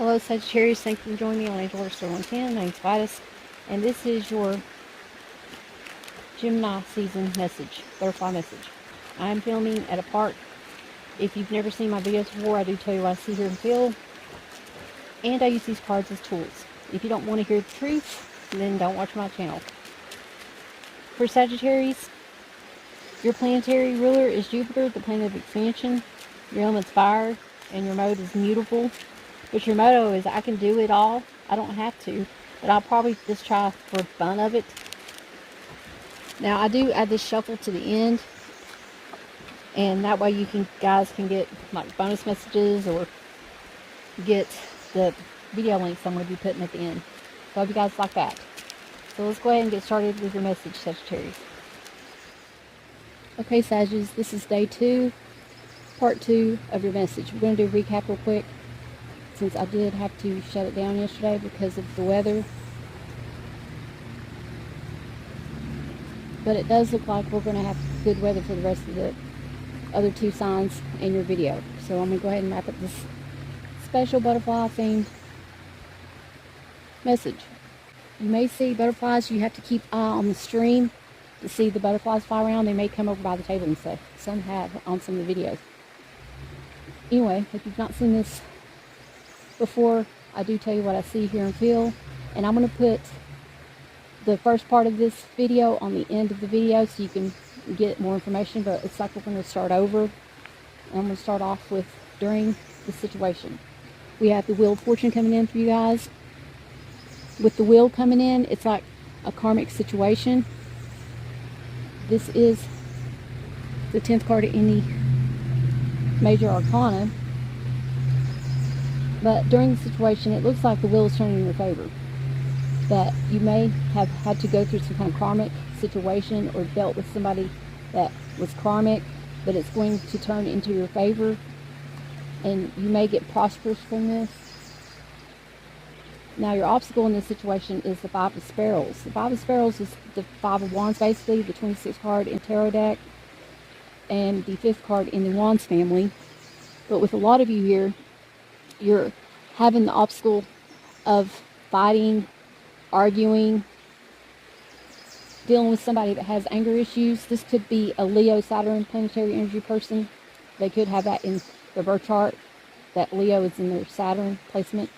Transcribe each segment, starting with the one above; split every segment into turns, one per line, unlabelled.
Hello Sagittarius, thank you for joining me on AGM Tarot of A. My name's Gladys, and this is your Gemini season message, butterfly message. I am filming at a park. If you've never seen my videos before, I do tell you what I see, hear, and feel. And I use these cards as tools. If you don't want to hear the truth, then don't watch my channel. For Sagittarius, your planetary ruler is Jupiter, the planet of expansion. Your element's fire, and your mode is mutable. But your motto is, I can do it all. I don't have to, but I'll probably just try for fun of it. Now, I do add this shuffle to the end, and that way you guys can get like bonus messages or get the video links I'm going to be putting at the end. So I hope you guys like that. So let's go ahead and get started with your message, Sagittarius. Okay, Sagittarius, this is day 2, part 2 of your message. We're going to do a recap real quick, since I did have to shut it down yesterday because of the weather. But it does look like we're going to have good weather for the rest of the other 2 signs in your video. So I'm going to go ahead and wrap up this special butterfly themed message. You may see butterflies. You have to keep eye on the stream to see the butterflies fly around. They may come over by the table and stuff. Some have on some of the videos. Anyway, if you've not seen this before, I do tell you what I see, hear, and feel. And I'm going to put the first part of this video on the end of the video so you can get more information. But it's like we're going to start over. And I'm going to start off with during the situation. We have the Wheel of Fortune coming in for you guys. With the wheel coming in, it's like a karmic situation. This is the 10th card in the Major Arcana. But during the situation, it looks like the wheel is turning in your favor. That you may have had to go through some kind of karmic situation or dealt with somebody that was karmic, but it's going to turn into your favor. And you may get prosperous from this. Now, your obstacle in this situation is the 5 of Sparrows. The 5 of Sparrows is the 5 of Wands, basically, the 26th card in Tarot deck, and the 5th card in the Wands family. But with a lot of you here, you're having the obstacle of fighting, arguing, dealing with somebody that has anger issues. This could be a Leo, Saturn, planetary energy person. They could have that in their birth chart, that Leo is in their Saturn placement.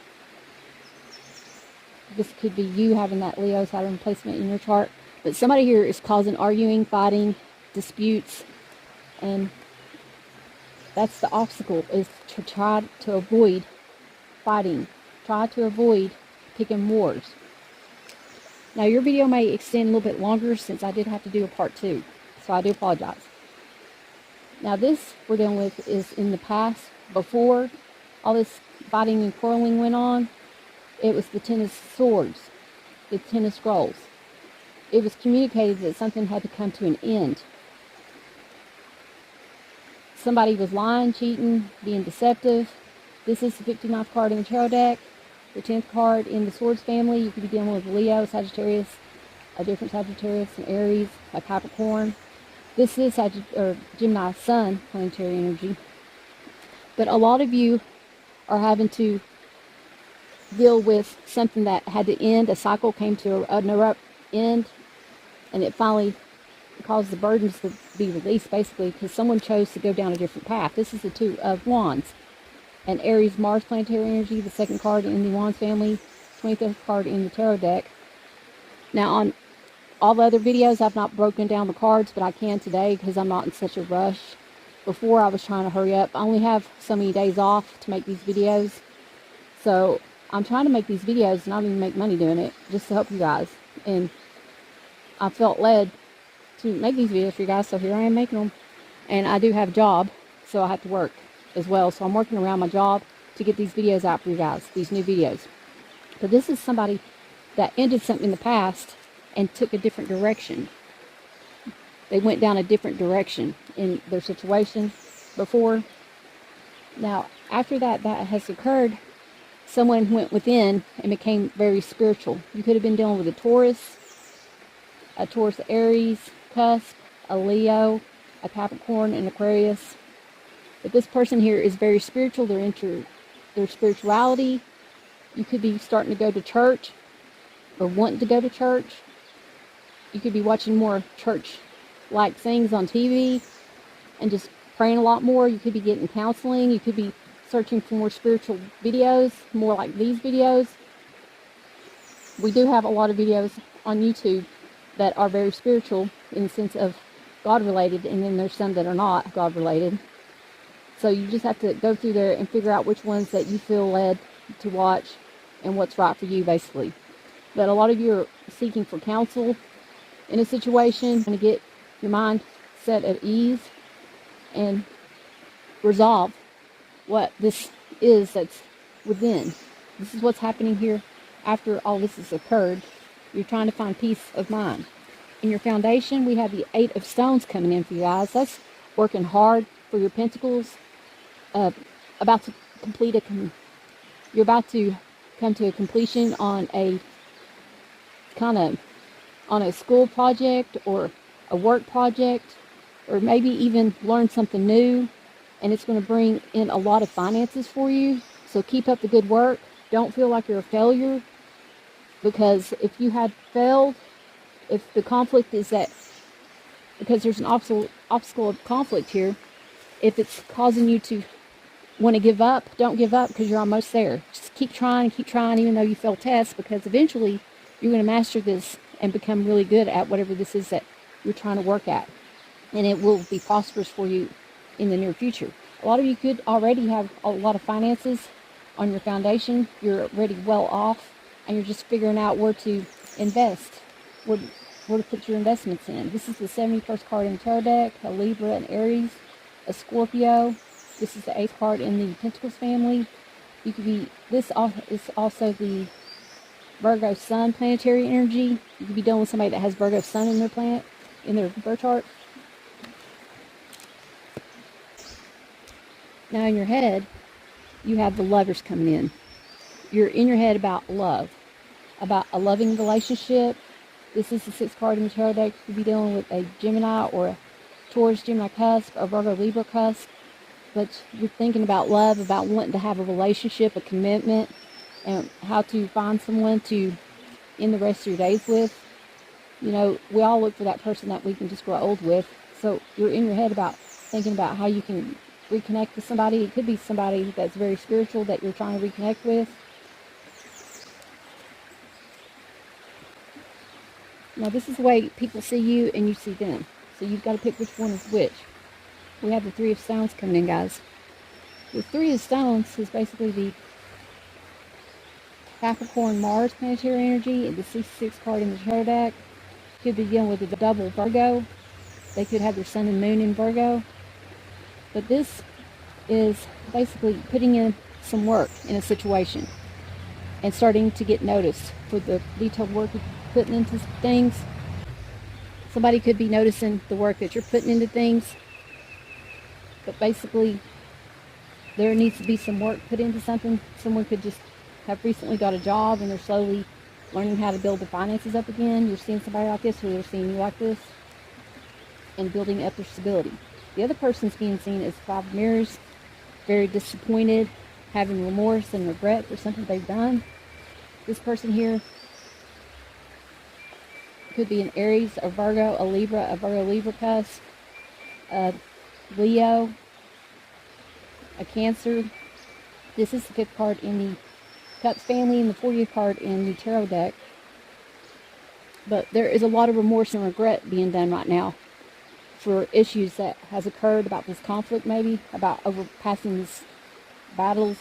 This could be you having that Leo, Saturn placement in your chart. But somebody here is causing arguing, fighting, disputes, and that's the obstacle, is to try to avoid fighting. Try to avoid picking wars. Now, your video may extend a little bit longer since I did have to do a part 2. So I do apologize. Now, this we're dealing with is in the past, before all this fighting and quarreling went on. It was the 10 of Swords, the 10 of Scrolls. It was communicated that something had to come to an end. Somebody was lying, cheating, being deceptive. This is the 59th card in the Tarot deck. The 10th card in the Swords family. You could be dealing with Leo, Sagittarius, a different Sagittarius, an Aries, a Capricorn. This is Gemini Sun planetary energy. But a lot of you are having to deal with something that had to end. A cycle came to an abrupt end, and it finally caused the burdens to be released, basically, because someone chose to go down a different path. This is the 2 of Wands. And Aries, Mars planetary energy, the 2nd card in the Wands family, 25th card in the Tarot deck. Now, on all the other videos, I've not broken down the cards, but I can today because I'm not in such a rush. Before, I was trying to hurry up. I only have so many days off to make these videos. So I'm trying to make these videos, and I don't even make money doing it, just to help you guys. And I felt led to make these videos for you guys, so here I am making them. And I do have a job, so I have to work as well. So I'm working around my job to get these videos out for you guys, these new videos. But this is somebody that ended something in the past and took a different direction. They went down a different direction in their situation before. Now, after that has occurred, someone went within and became very spiritual. You could have been dealing with a Taurus Aries cusp, a Leo, a Capricorn, and Aquarius. But this person here is very spiritual. They're into their spirituality. You could be starting to go to church or wanting to go to church. You could be watching more church-like things on TV and just praying a lot more. You could be getting counseling. You could be searching for more spiritual videos, more like these videos. We do have a lot of videos on YouTube that are very spiritual in the sense of God-related, and then there's some that are not God-related. So you just have to go through there and figure out which ones that you feel led to watch and what's right for you, basically. But a lot of you are seeking for counsel in a situation, to get your mind set at ease and resolve what this is that's within. This is what's happening here after all this has occurred. You're trying to find peace of mind. In your foundation, we have the 8 of Stones coming in for you guys. That's working hard for your pentacles. About to complete you're about to come to a completion on a school project or a work project, or maybe even learn something new, and it's going to bring in a lot of finances for you. So keep up the good work. Don't feel like you're a failure, because if you had failed, if the conflict is that, because there's an obstacle of conflict here, if it's causing you to want to give up, don't give up, because you're almost there. Just keep trying, even though you fail tests, because eventually you're going to master this and become really good at whatever this is that you're trying to work at. And it will be prosperous for you in the near future. A lot of you could already have a lot of finances on your foundation. You're already well off, and you're just figuring out where to invest, where to put your investments in. This is the 71st card in the Tarot deck, a Libra, an Aries, a Scorpio. This is the 8th card in the Pentacles family. You could be, this is also the Virgo Sun planetary energy. You could be dealing with somebody that has Virgo Sun in their planet, in their birth chart. Now in your head, you have the Lovers coming in. You're in your head about love, about a loving relationship. This is the 6th card in the Tarot deck. You could be dealing with a Gemini or a Taurus Gemini cusp, a Virgo Libra cusp. But you're thinking about love, about wanting to have a relationship, a commitment, and how to find someone to end the rest of your days with. You know, we all look for that person that we can just grow old with. So you're in your head about thinking about how you can reconnect with somebody. It could be somebody that's very spiritual that you're trying to reconnect with. Now this is the way people see you and you see them. So you've got to pick which one is which. We have the 3 of Stones coming in, guys. The 3 of Stones is basically the Capricorn Mars planetary energy, and the 66th card in the Tarot deck. Could be dealing with a double Virgo. They could have their Sun and Moon in Virgo. But this is basically putting in some work in a situation and starting to get noticed for the detailed work you're putting into things. Somebody could be noticing the work that you're putting into things. But basically, there needs to be some work put into something. Someone could just have recently got a job and they're slowly learning how to build the finances up again. You're seeing somebody like this, or they're seeing you like this, and building up their stability. The other person's being seen as 5 of Mirrors, very disappointed, having remorse and regret for something they've done. This person here could be an Aries, a Virgo, a Libra, a Virgo Libra cusp, a Leo, a Cancer. This is the 5th card in the Cups family and the 40th card in the Tarot deck. But there is a lot of remorse and regret being done right now for issues that has occurred, about this conflict, maybe about overpassing these battles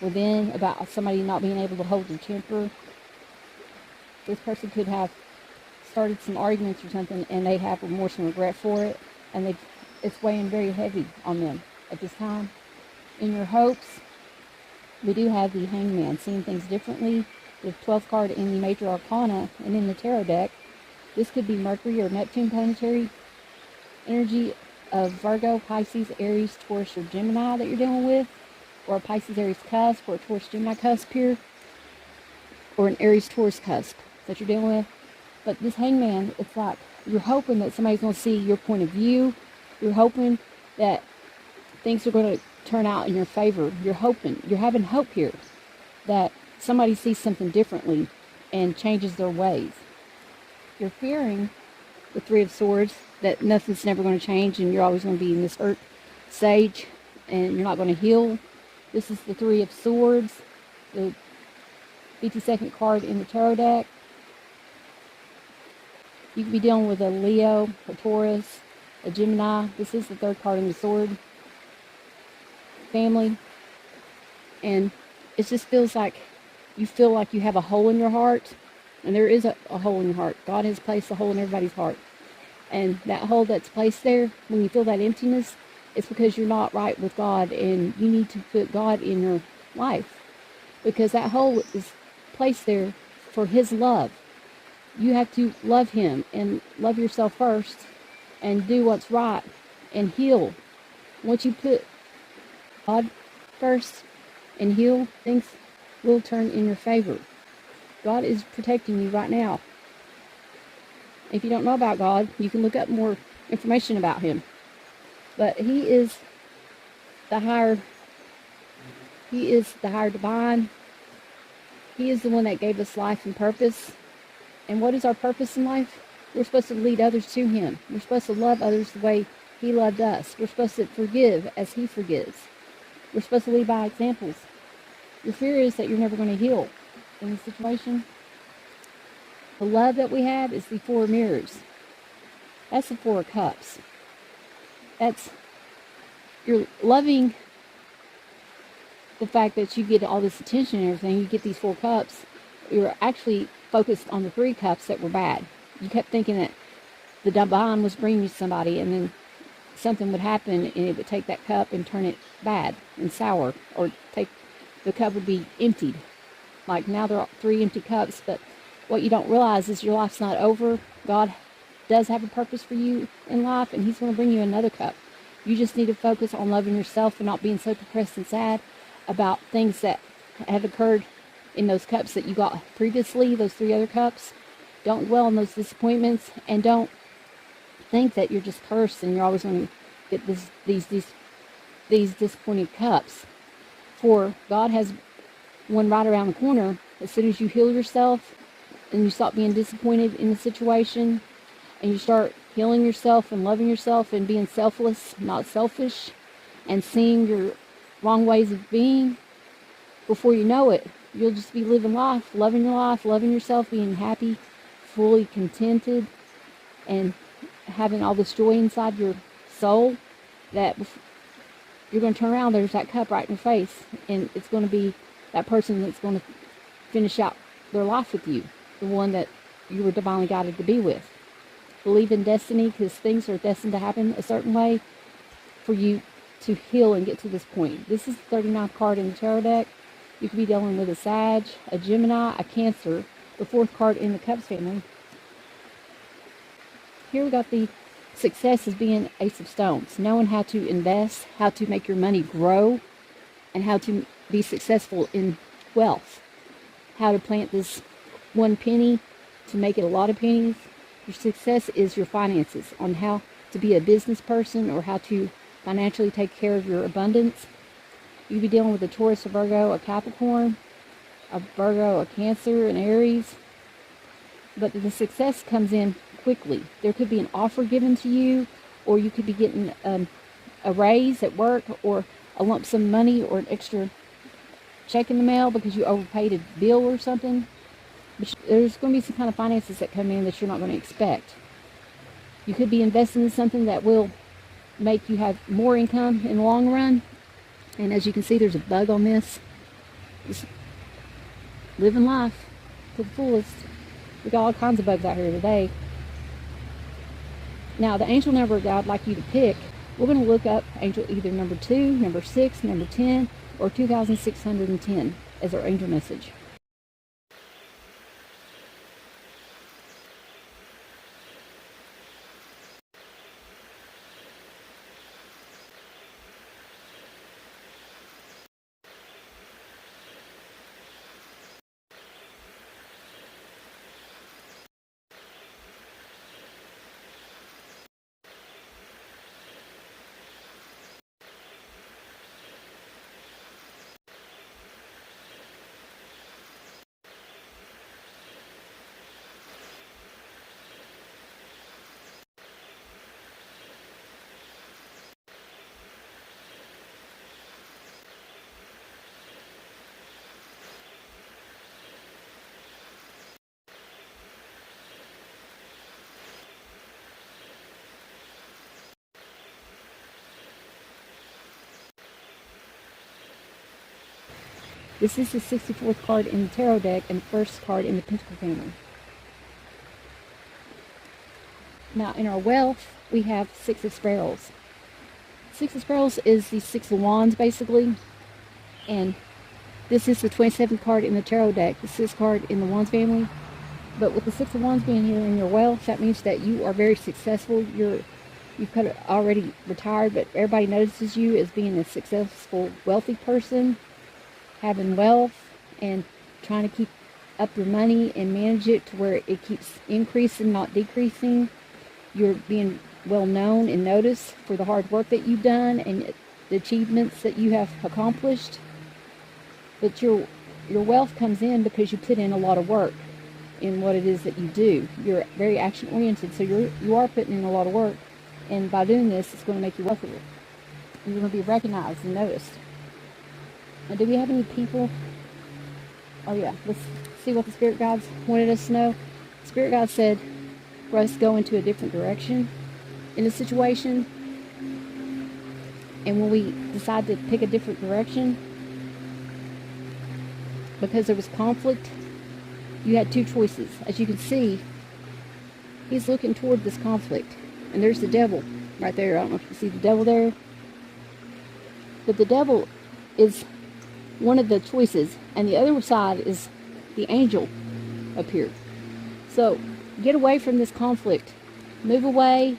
within, about somebody not being able to hold their temper. This person could have started some arguments or something, and they have remorse and regret for it, and it's weighing very heavy on them at this time. In your hopes, we do have the Hangman, seeing things differently. The 12th card in the Major Arcana and in the Tarot deck. This could be Mercury or Neptune planetary energy of Virgo, Pisces, Aries, Taurus, or Gemini that you're dealing with, or a Pisces, Aries cusp, or a Taurus, Gemini cusp here, or an Aries, Taurus cusp that you're dealing with. But this Hangman, it's like you're hoping that somebody's going to see your point of view. You're hoping that things are going to turn out in your favor. You're hoping, you're having hope here that somebody sees something differently and changes their ways. You're fearing the Three of Swords, that nothing's never going to change and you're always going to be in this hurt stage and you're not going to heal. This is the Three of Swords, the 52nd card in the tarot deck. You could be dealing with a Leo, a Taurus, a Gemini. This is the third card in the sword family. And it just feels like you feel like you have a hole in your heart. And there is a hole in your heart. God has placed a hole in everybody's heart. And that hole that's placed there, when you feel that emptiness, it's because you're not right with God. And you need to put God in your life. Because that hole is placed there for His love. You have to love Him and love yourself first. And do what's right. And heal. Once you put God first and heal, things will turn in your favor. God is protecting you right now. If you don't know about God, you can look up more information about Him. But He is the higher divine. He is the one that gave us life and purpose. And what is our purpose in life? We're supposed to lead others to Him. We're supposed to love others the way He loved us. We're supposed to forgive as He forgives. We're supposed to lead by examples. Your fear is that you're never going to heal in this situation. The love that we have is the Four of Mirrors. That's the Four of Cups. That's, you're loving the fact that you get all this attention and everything. You get these Four Cups. You're actually focused on the Three Cups that were bad. You kept thinking that the divine was bringing you somebody, and then something would happen and it would take that cup and turn it bad and sour, or the cup would be emptied. Like now there are 3 empty cups, but what you don't realize is your life's not over. God does have a purpose for you in life, and He's going to bring you another cup. You just need to focus on loving yourself and not being so depressed and sad about things that have occurred in those cups that you got previously, those 3 other cups. Don't dwell on those disappointments, and don't think that you're just cursed and you're always going to get these disappointed cups. For God has one right around the corner. As soon as you heal yourself and you stop being disappointed in the situation, and you start healing yourself and loving yourself and being selfless, not selfish, and seeing your wrong ways of being, before you know it, you'll just be living life, loving your life, loving yourself, being happy, fully contented, and having all this joy inside your soul that you're going to turn around, there's that cup right in your face, and it's going to be that person that's going to finish out their life with you, the one that you were divinely guided to be with. Believe in destiny, because things are destined to happen a certain way for you to heal and get to this point. This is the 39th card in the tarot deck. You could be dealing with a Sag, a Gemini, a Cancer, the 4th card in the Cups family. Here we got the success as being Ace of Stones, knowing how to invest, how to make your money grow, and how to be successful in wealth. How to plant this one penny to make it a lot of pennies. Your success is your finances, on how to be a business person or how to financially take care of your abundance. You could be dealing with a Taurus, a Virgo, a Capricorn, a Virgo, a Cancer, an Aries. But the success comes in quickly. There could be an offer given to you, or you could be getting a raise at work, or a lump sum of money, or an extra check in the mail because you overpaid a bill or something. But there's going to be some kind of finances that come in that you're not going to expect. You could be investing in something that will make you have more income in the long run. And as you can see, there's a bug on this. Just living life to the fullest. We got all kinds of bugs out here today. Now, the angel number that I'd like you to pick, we're going to look up angel either number 2, number 6, number 10, or 2610 as our angel message. This is the 64th card in the tarot deck and the first card in the Pentacle family. Now, in our wealth, we have Six of Sparrows. Six of Sparrows is the Six of Wands, basically. And this is the 27th card in the tarot deck, the 6th card in the Wands family. But with the Six of Wands being here in your wealth, that means that you are very successful. You've kind of already retired, but everybody notices you as being a successful, wealthy person, having wealth, and trying to keep up your money and manage it to where it keeps increasing, not decreasing. You're being well known and noticed for the hard work that you've done and the achievements that you have accomplished. But your wealth comes in because you put in a lot of work in what it is that you do. You're very action oriented, so you are putting in a lot of work, and by doing this, it's going to make you wealthier. You're going to be recognized and noticed. Now, do we have any people? Oh yeah, let's see what the spirit guides wanted us to know. Spirit guide said for us to go into a different direction in the situation, and when we decide to pick a different direction, because there was conflict, you had two choices. As you can see, he's looking toward this conflict, and there's the devil right there. I don't know if you see the devil there, but the devil is one of the choices, and the other side is the angel up here. So get away from this conflict, move away,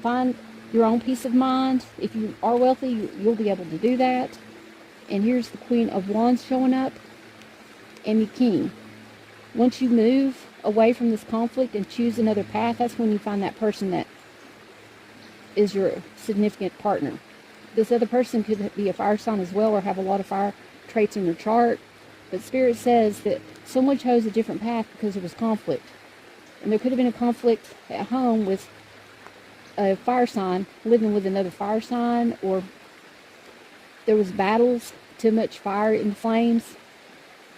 find your own peace of mind. If you are wealthy, you'll be able to do that. And here's the Queen of Wands showing up, and the King. Once you move away from this conflict and choose another path, that's when you find that person that is your significant partner. This other person could be a fire sign as well, or have a lot of fire traits in their chart. But Spirit says that someone chose a different path because there was conflict. And there could have been a conflict at home with a fire sign living with another fire sign, or there was battles, too much fire in the flames,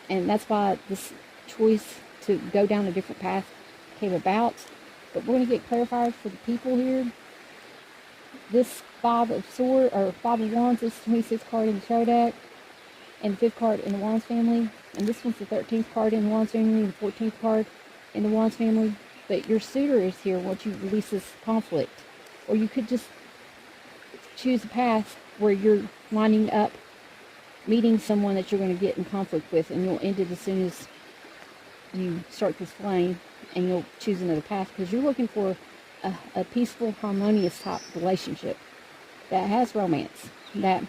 and that's why this choice to go down a different path came about. But we're going to get clarified for the people here. This Five of Wands is the 26th card in the tarot deck, and the 5th card in the Wands family. And this one's the 13th card in the Wands family, and the 14th card in the Wands family. But your suitor is here once you release this conflict. Or you could just choose a path where you're lining up, meeting someone that you're going to get in conflict with, and you'll end it as soon as you start this flame, and you'll choose another path, because you're looking for a peaceful, harmonious type relationship that has romance, that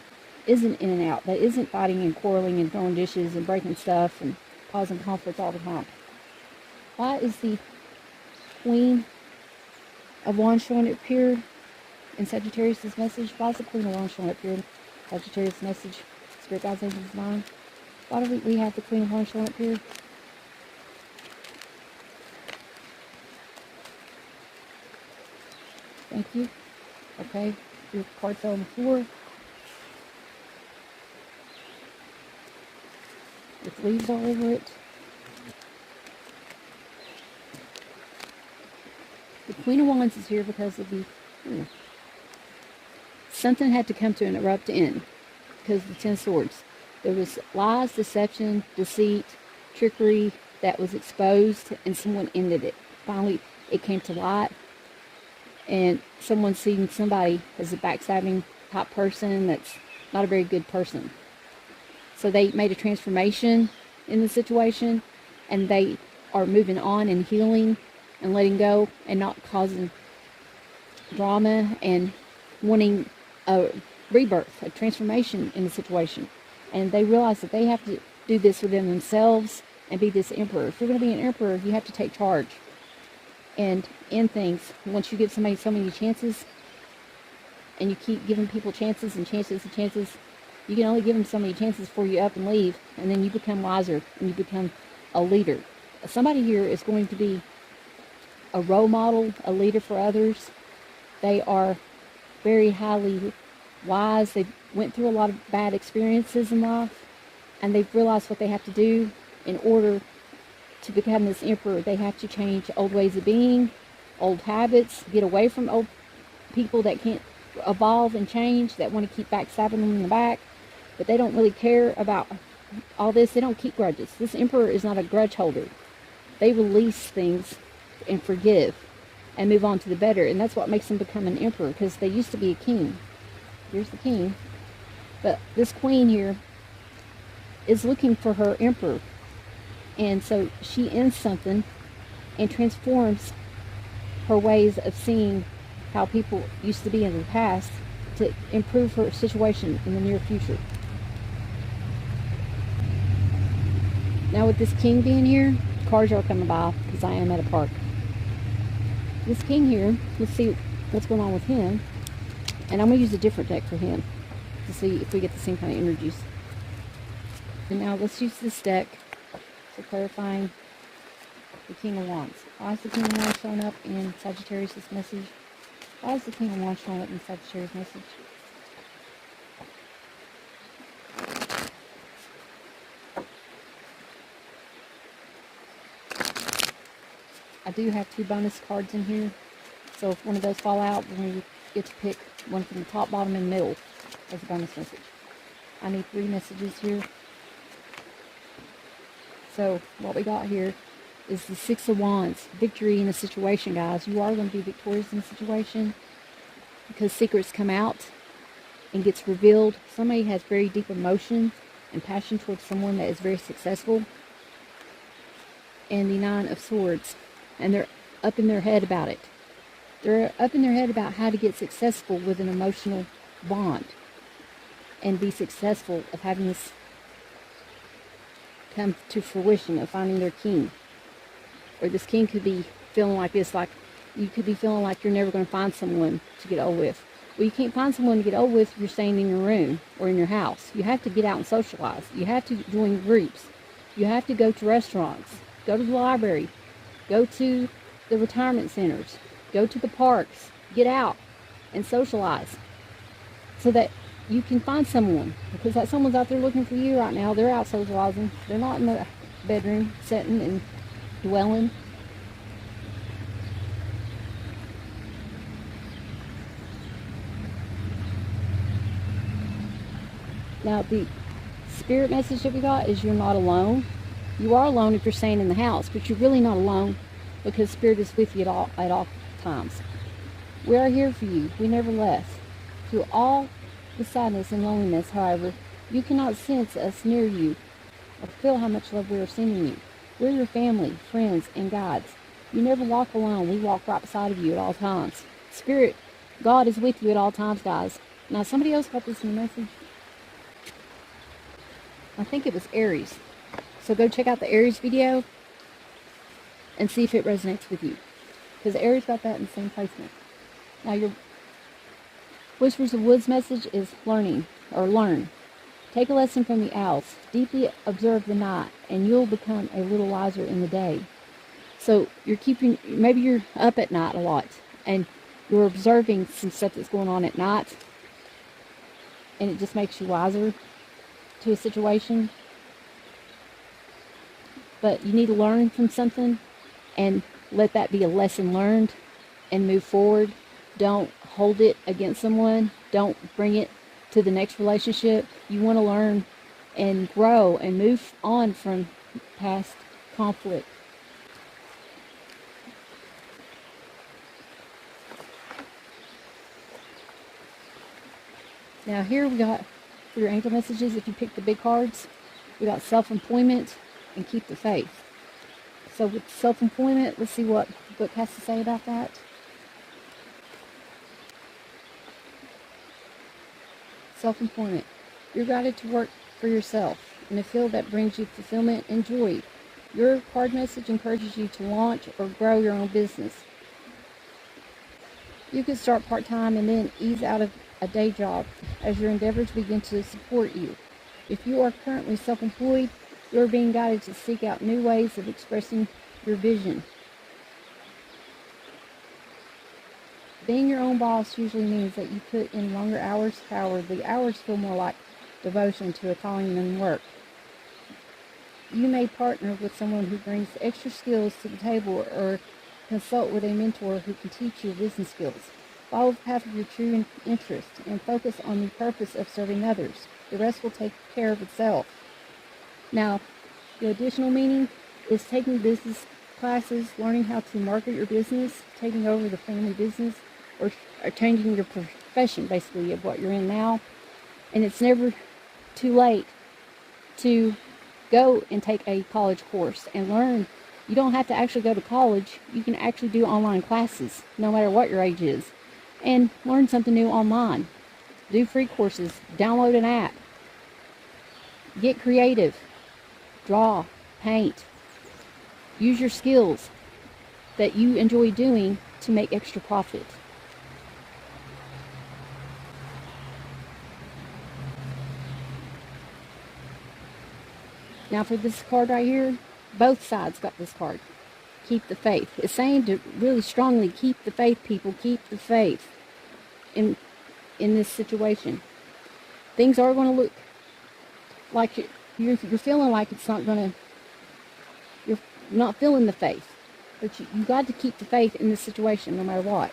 isn't in and out, that isn't fighting and quarreling and throwing dishes and breaking stuff and causing conflict all the time. Why is the Queen of Wands showing up here in Sagittarius' message? Why is the Queen of Wands showing up here in Sagittarius' message? Spirit guides, angels, mind. Why do we have the Queen of Wands showing up here? Thank you. Okay, your card fell on the floor. With leaves all over it. The Queen of Wands is here because of the... something had to come to an abrupt end because of the 10 swords. There was lies, deception, deceit, trickery that was exposed, and someone ended it. Finally, it came to light, and someone seeing somebody as a backstabbing type person that's not a very good person. So they made a transformation in the situation, and they are moving on and healing and letting go and not causing drama, and wanting a rebirth, a transformation in the situation. And they realize that they have to do this within themselves and be this emperor. If you're going to be an emperor, you have to take charge and end things. Once you give somebody so many chances, and you keep giving people chances and chances and chances, you can only give them so many chances before you up and leave, and then you become wiser and you become a leader. Somebody here is going to be a role model, a leader for others. They are very highly wise. They went through a lot of bad experiences in life, and they've realized what they have to do in order to become this emperor. They have to change old ways of being, old habits, get away from old people that can't evolve and change, that want to keep backstabbing them in the back, but they don't really care about all this, they don't keep grudges. This Emperor is not a grudge holder. They release things and forgive and move on to the better. And that's what makes them become an emperor, because they used to be a king. Here's the king. But this queen here is looking for her emperor. And so she ends something and transforms her ways of seeing how people used to be in the past to improve her situation in the near future. Now with this king being here, cars are coming by because I am at a park. This king here, let's see what's going on with him. And I'm going to use a different deck for him to see if we get the same kind of energies. And now let's use this deck for clarifying the King of Wands. Why is the King of Wands showing up in Sagittarius' message? Why is the King of Wands showing up in Sagittarius' message? I do have 2 bonus cards in here, so if one of those fall out, then you get to pick one from the top, bottom, and middle as a bonus message. I need 3 messages here. So what we got here is the 6 of Wands. Victory in a situation, guys. You are going to be victorious in a situation because secrets come out and gets revealed. Somebody has very deep emotion and passion towards someone that is very successful. And the 9 of Swords. And they're up in their head about it. They're up in their head about how to get successful with an emotional bond and be successful of having this come to fruition, of finding their king. Or this king could be feeling like this, like you could be feeling like you're never going to find someone to get old with. Well, you can't find someone to get old with if you're staying in your room or in your house. You have to get out and socialize. You have to join groups. You have to go to restaurants, go to the library, go to the retirement centers, go to the parks, get out and socialize so that you can find someone, because that someone's out there looking for you right now. They're out socializing. They're not in the bedroom sitting and dwelling. Now the spirit message that we got is you're not alone. You are alone if you're staying in the house, but you're really not alone because Spirit is with you at all times. We are here for you. We never left. Through all the sadness and loneliness, however, you cannot sense us near you or feel how much love we are sending you. We're your family, friends, and guides. You never walk alone. We walk right beside of you at all times. Spirit, God is with you at all times, guys. Now, somebody else got this in the message. I think it was Aries. So go check out the Aries video and see if it resonates with you. Because Aries got that in the same placement. Now your Whispers of Woods message is learning, or learn. Take a lesson from the owls. Deeply observe the night and you'll become a little wiser in the day. So you're maybe you're up at night a lot and you're observing some stuff that's going on at night. And it just makes you wiser to a situation. But you need to learn from something and let that be a lesson learned and move forward. Don't hold it against someone. Don't bring it to the next relationship. You want to learn and grow and move on from past conflict. Now here we got, for your angel messages, if you pick the big cards, we got self-employment and keep the faith. So with self-employment, let's see what the book has to say about that. Self-employment. You're guided to work for yourself in a field that brings you fulfillment and joy. Your card message encourages you to launch or grow your own business. You can start part-time and then ease out of a day job as your endeavors begin to support you. If you are currently self-employed, you're being guided to seek out new ways of expressing your vision. Being your own boss usually means that you put in longer hours. However, the hours feel more like devotion to a calling than work. You may partner with someone who brings extra skills to the table or consult with a mentor who can teach you business skills. Follow the path of your true interest and focus on the purpose of serving others. The rest will take care of itself. Now, the additional meaning is taking business classes, learning how to market your business, taking over the family business, or changing your profession, basically, of what you're in now. And it's never too late to go and take a college course and learn. You don't have to actually go to college. You can actually do online classes, no matter what your age is, and learn something new online. Do free courses, download an app, get creative, draw, paint, use your skills that you enjoy doing to make extra profit. Now for this card right here, both sides got this card. Keep the faith. It's saying to really strongly keep the faith, people. Keep the faith in this situation. Things are going to look like you're feeling like it's not going to, you're not feeling the faith. But you got to keep the faith in this situation no matter what.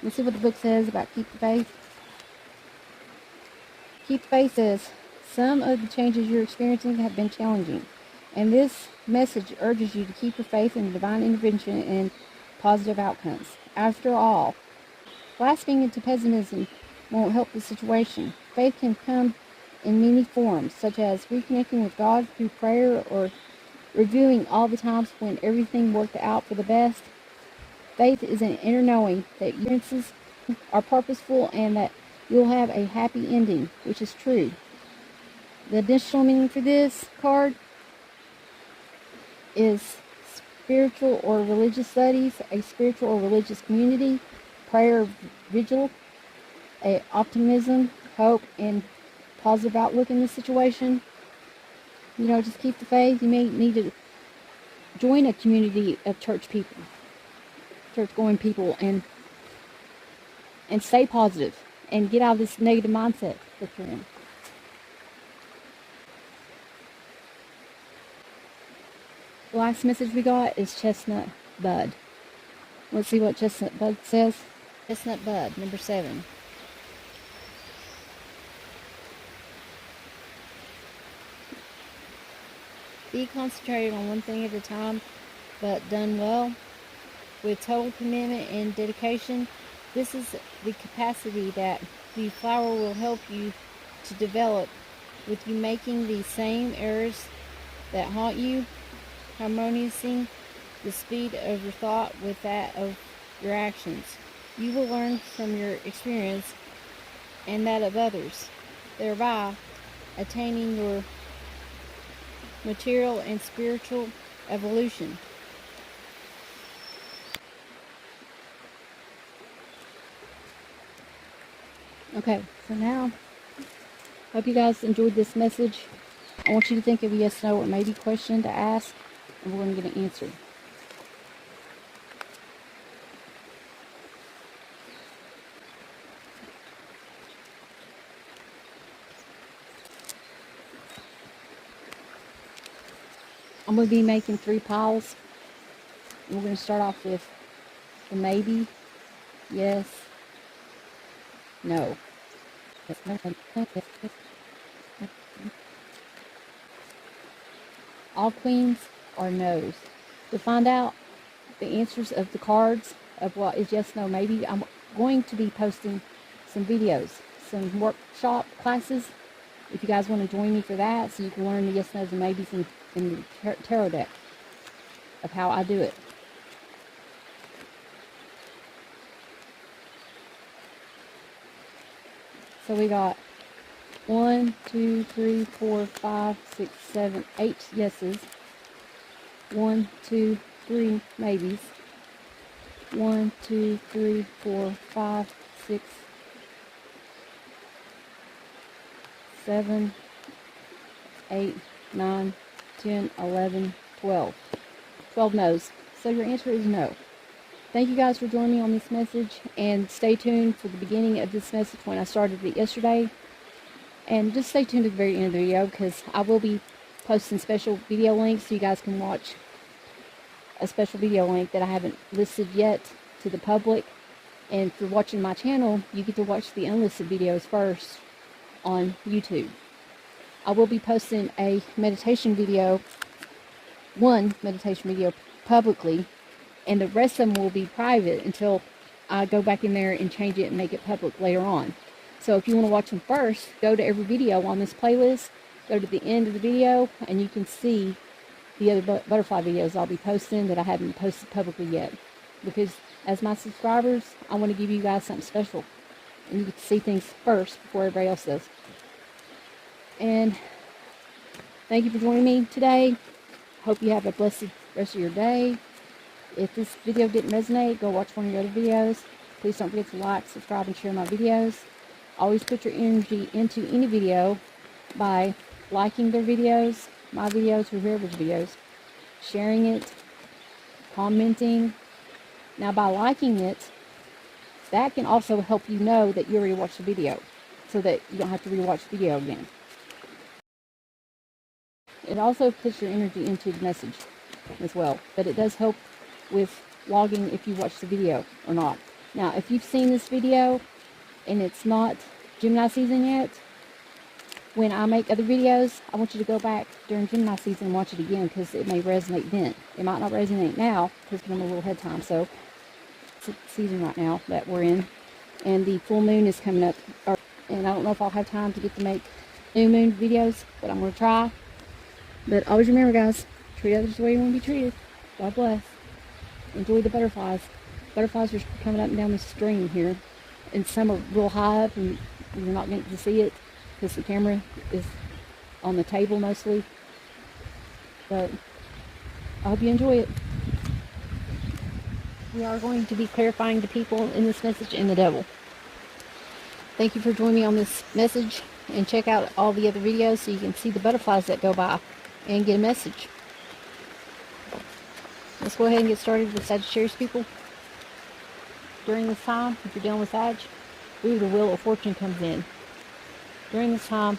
Let's see what the book says about keep the faith. Keep the faith says, some of the changes you're experiencing have been challenging, and this message urges you to keep your faith in divine intervention and positive outcomes. After all, grasping into pessimism won't help the situation. Faith can come in many forms, such as reconnecting with God through prayer or reviewing all the times when everything worked out for the best. Faith is an inner knowing that your experiences are purposeful and that you'll have a happy ending, which is true. The additional meaning for this card is spiritual or religious studies, a spiritual or religious community, prayer, vigil, optimism, hope, and positive outlook in this situation. You know, just keep the faith. You may need to join a community of church people, church-going people, and stay positive and get out of this negative mindset that you're in. The last message we got is Chestnut Bud. Let's see what Chestnut Bud says. Chestnut Bud, number 7. Be concentrated on one thing at a time, but done well. With total commitment and dedication, this is the capacity that the flower will help you to develop, with you making the same errors that haunt you, harmonizing the speed of your thought with that of your actions. You will learn from your experience and that of others, thereby attaining your material and spiritual evolution. Okay, so now, hope you guys enjoyed this message. I want you to think of a yes, no, or maybe question to ask, and we're going to get an answer. I'm going to be making 3 piles. We're going to start off with the maybe, yes, no. All queens are no's. To find out the answers of the cards of what is yes, no, maybe, I'm going to be posting some videos, some workshop classes, if you guys want to join me for that, so you can learn the yes, no's, and maybes in the tarot deck of how I do it. So we got 1, 2, 3, 4, 5, 6, 7, 8 yeses. 1, 2, 3 maybes. 1, 2, 3, 4, 5, 6, 7, 8, 9, 10, 11, 12. 12 no's. So your answer is no. Thank you guys for joining me on this message, and stay tuned for the beginning of this message when I started it yesterday. And just stay tuned to the very end of the video, because I will be posting special video links so you guys can watch a special video link that I haven't listed yet to the public. And if you're watching my channel, you get to watch the unlisted videos first on YouTube. I will be posting a meditation video, one meditation video publicly, and the rest of them will be private until I go back in there and change it and make it public later on. So if you want to watch them first, go to every video on this playlist, go to the end of the video, and you can see the other butterfly videos I'll be posting that I haven't posted publicly yet. Because as my subscribers, I want to give you guys something special. And you get to see things first before everybody else does. And thank you for joining me today. Hope you have a blessed rest of your day. If this video didn't resonate, go watch one of your other videos. Please don't forget to like, subscribe, and share my videos. Always put your energy into any video by liking their videos, my videos, or whoever's videos, sharing it, commenting. Now, by liking it, that can also help you know that you already watched the video, so that you don't have to rewatch the video again. It also puts your energy into the message as well, but it does help with logging if you watch the video or not. Now, if you've seen this video and it's not Gemini season yet, when I make other videos, I want you to go back during Gemini season and watch it again, because it may resonate then. It might not resonate now because I'm a little ahead of time. So it's a season right now that we're in, and the full moon is coming up, and I don't know if I'll have time to get to make new moon videos, but I'm going to try. But always remember, guys, treat others the way you want to be treated. God bless. Enjoy the butterflies. Butterflies are coming up and down the stream here, and some are real high up and you're not going to see it because the camera is on the table mostly. But I hope you enjoy it. We are going to be clarifying the people in this message and the devil. Thank you for joining me on this message, and check out all the other videos so you can see the butterflies that go by and get a message. Let's go ahead and get started with Sagittarius people. During this time, if you're dealing with Sag, the Wheel of Fortune comes in. During this time,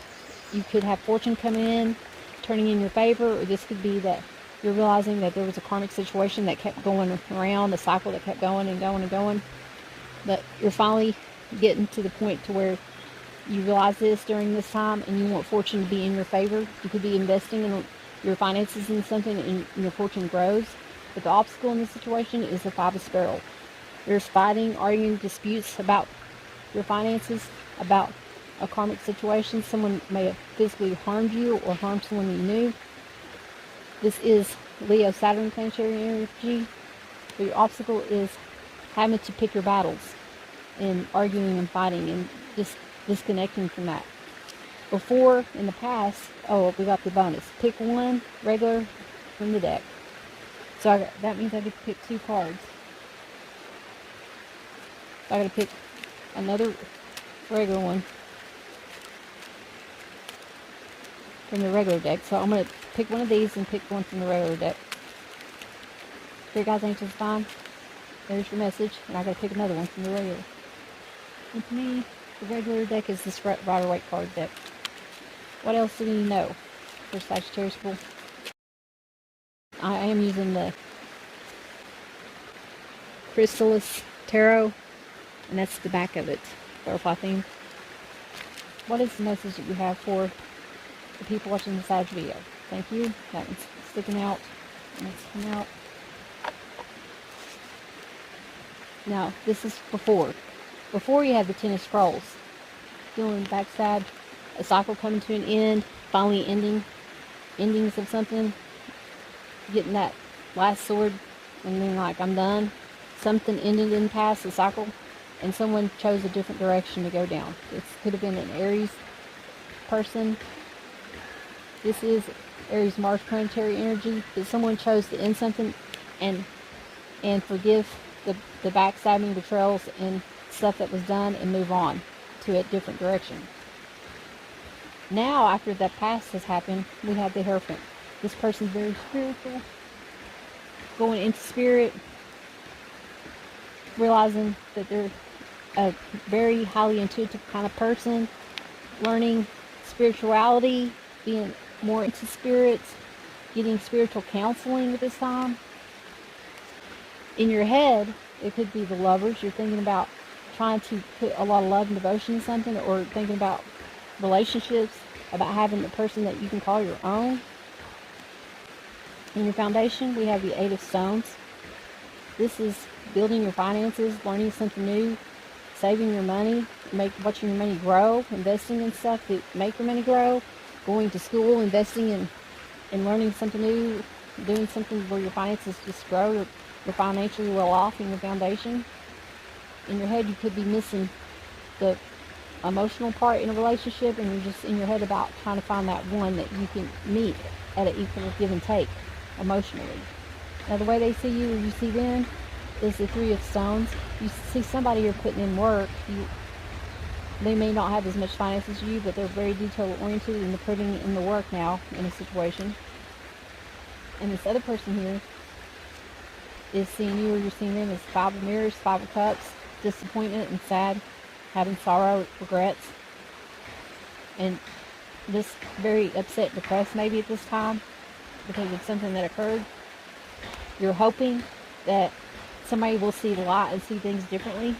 you could have fortune coming in, turning in your favor, or this could be that you're realizing that there was a karmic situation that kept going around, a cycle that kept going and going and going. But you're finally getting to the point to where you realize this during this time, and you want fortune to be in your favor. You could be investing in your finances in something, and your fortune grows. But the obstacle in this situation is the Five of Sparrow. There's fighting, arguing, disputes about your finances, about a karmic situation. Someone may have physically harmed you or harmed someone you knew. This is Leo Saturn planetary energy. But your obstacle is having to pick your battles and arguing and fighting and just disconnecting from that. Before, in the past, oh, we got the bonus. Pick one regular from the deck. So that means I get to pick 2 cards. So I got to pick another regular one from the regular deck. So I'm going to pick one of these and pick one from the regular deck. Here, guys, angels, fine. There's your message, and I got to pick another one from the regular. And to me, the regular deck is this Rider-Waite card deck. What else do we need to know for Sagittarius people? I am using the Chrysalis Tarot, and that's the back of it, butterfly theme. What is the message that you have for the people watching the Sag video? Thank you. That one's sticking out. And it's coming out. Now, this is before. Before you had the Ten of Scrolls. Feeling backstab, a cycle coming to an end, finally endings of something. Getting that last sword and being like, I'm done. Something ended in the past, the cycle, and someone chose a different direction to go down. This could have been an Aries person. This is Aries Mars planetary energy. That someone chose to end something and forgive the backstabbing, betrayals, and stuff that was done, and move on to a different direction. Now, after the past has happened, we have the Hierophant. This person's very spiritual, going into spirit, realizing that they're a very highly intuitive kind of person, learning spirituality, being more into spirits, getting spiritual counseling at this time. In your head, it could be the Lovers. You're thinking about trying to put a lot of love and devotion in something, or thinking about relationships. about having the person that you can call your own. In your foundation, we have the 8 of Stones. This is building your finances, learning something new, saving your money, watching your money grow, investing in stuff that make your money grow, going to school, investing in learning something new, doing something where your finances just grow, you're financially well off in your foundation. In your head, you could be missing the emotional part in a relationship, and you're just in your head about trying to find that one that you can meet at an equal give and take emotionally. Now, the way they see you or you see them is the 3 of Stones. You see somebody you're putting in work. They may not have as much finance as you, but they're very detail oriented and they're putting in the work now in a situation. And this other person here is seeing you or you're seeing them as 5 of Mirrors, 5 of Cups, disappointment and sad, having sorrow, regrets, and just very upset, depressed maybe at this time because of something that occurred. You're hoping that somebody will see the light and see things differently,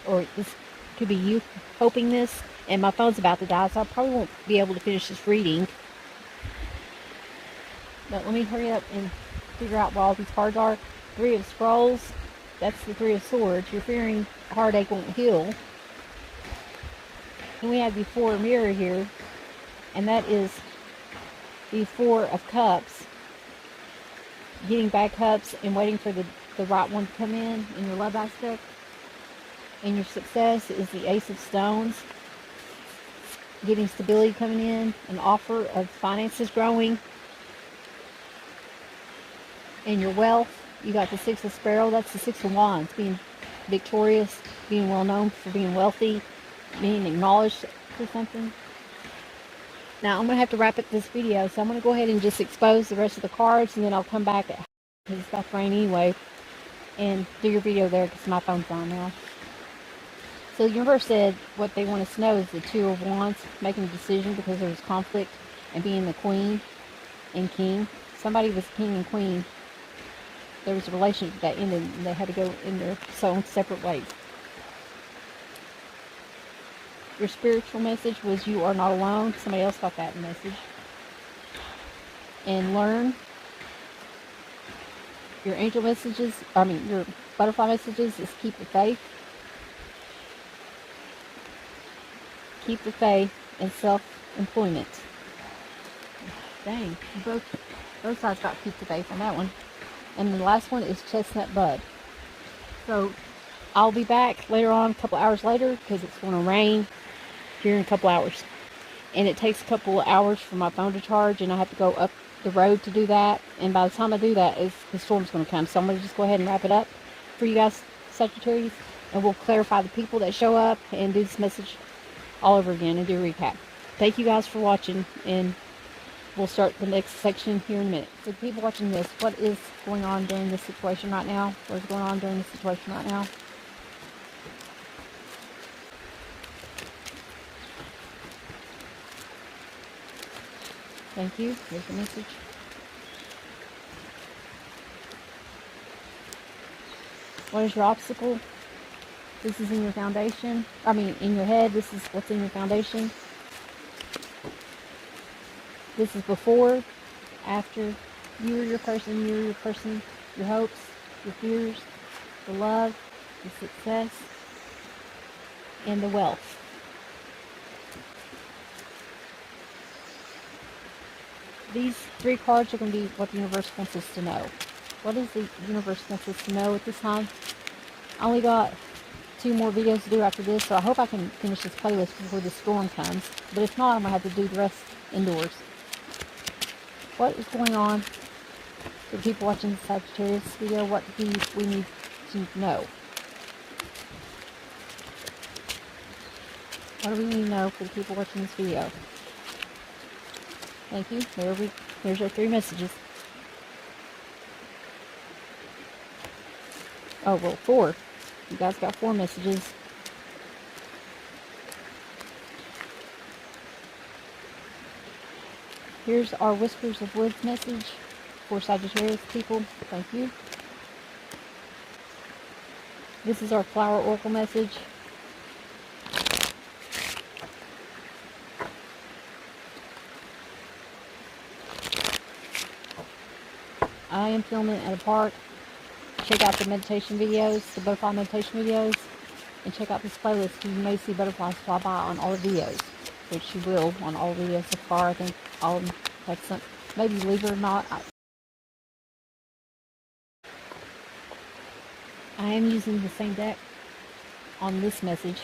or this could be you hoping this. And my phone's about to die, so I probably won't be able to finish this reading. But let me hurry up and figure out what all these cards are. 3 of Scrolls, that's the 3 of Swords. You're fearing heartache won't heal. And we have the 4 of Mirror here, and that is the 4 of Cups. Getting bad cups and waiting for the right one to come in your love aspect. And your success is the Ace of Stones. Getting stability coming in, an offer of finances growing. And your wealth, you got the 6 of Sparrow, that's the 6 of Wands, being victorious, being well known for being wealthy, being acknowledged for something. Now I'm going to have to wrap up this video, so I'm going to go ahead and just expose the rest of the cards, and then I'll come back, because it's about to rain anyway, and do your video there because my phone's on now. So the universe said what they want us to know is the 2 of Wands, making a decision because there was conflict, and being the Queen and King. Somebody was King and Queen. There was a relationship that ended, and they had to go in their own separate ways. Your spiritual message was you are not alone. Somebody else got that message. And learn. Your angel messages, your butterfly messages is keep the faith. Keep the faith and self-employment. Dang, both sides got keep the faith on that one. And the last one is chestnut bud. So I'll be back later on, a couple hours later, because it's going to rain here in a couple hours, and it takes a couple of hours for my phone to charge, and I have to go up the road to do that, and by the time I do that, the storm's going to come. So I'm going to just go ahead and wrap it up for you guys, Sagittarius, and we'll clarify the people that show up and do this message all over again and do a recap. Thank you guys for watching, and we'll start the next section here in a minute. So people watching this, what is going on during this situation right now? What is going on during this situation right now? Thank you. Here's the message. What is your obstacle? This is in your foundation. In your head. This is what's in your foundation. This is before, after. You are your person, your hopes, your fears, the love, the success, and the wealth. These 3 cards are going to be what the universe wants us to know. What does the universe wants us to know at this time? I only got 2 more videos to do after this, so I hope I can finish this playlist before the storm comes. But if not, I'm going to have to do the rest indoors. What is going on for people watching the Sagittarius video? What do we need to know? What do we need to know for the people watching this video? Thank you. There's our 3 messages. Oh, well, 4. You guys got 4 messages. Here's our Whispers of Woods message for Sagittarius people. Thank you. This is our Flower Oracle message. I am filming at a park. Check out the meditation videos, the butterfly meditation videos, and check out this playlist. You may see butterflies fly by on all the videos, which you will on all the videos so far. I think all of them have some, maybe Libra or not. I am using the same deck on this message.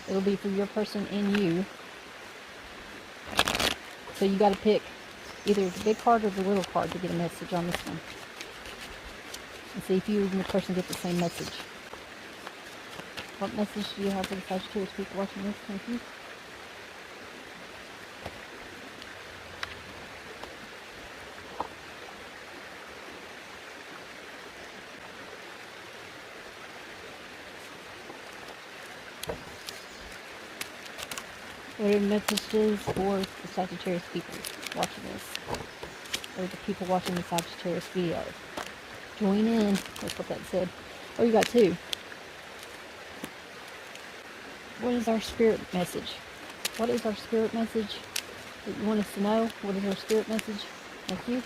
It'll be for your person and you. So you got to pick either the big card or the little card to get a message on this one. And see if you and the person get the same message. What message do you have for the Sagittarius people watching this? Thank you. What are messages for the Sagittarius people watching this? Or the people watching the Sagittarius video? Join in. That's what that said. Oh, you got two. What is our spirit message? What is our spirit message that you want us to know? What is our spirit message? Thank you.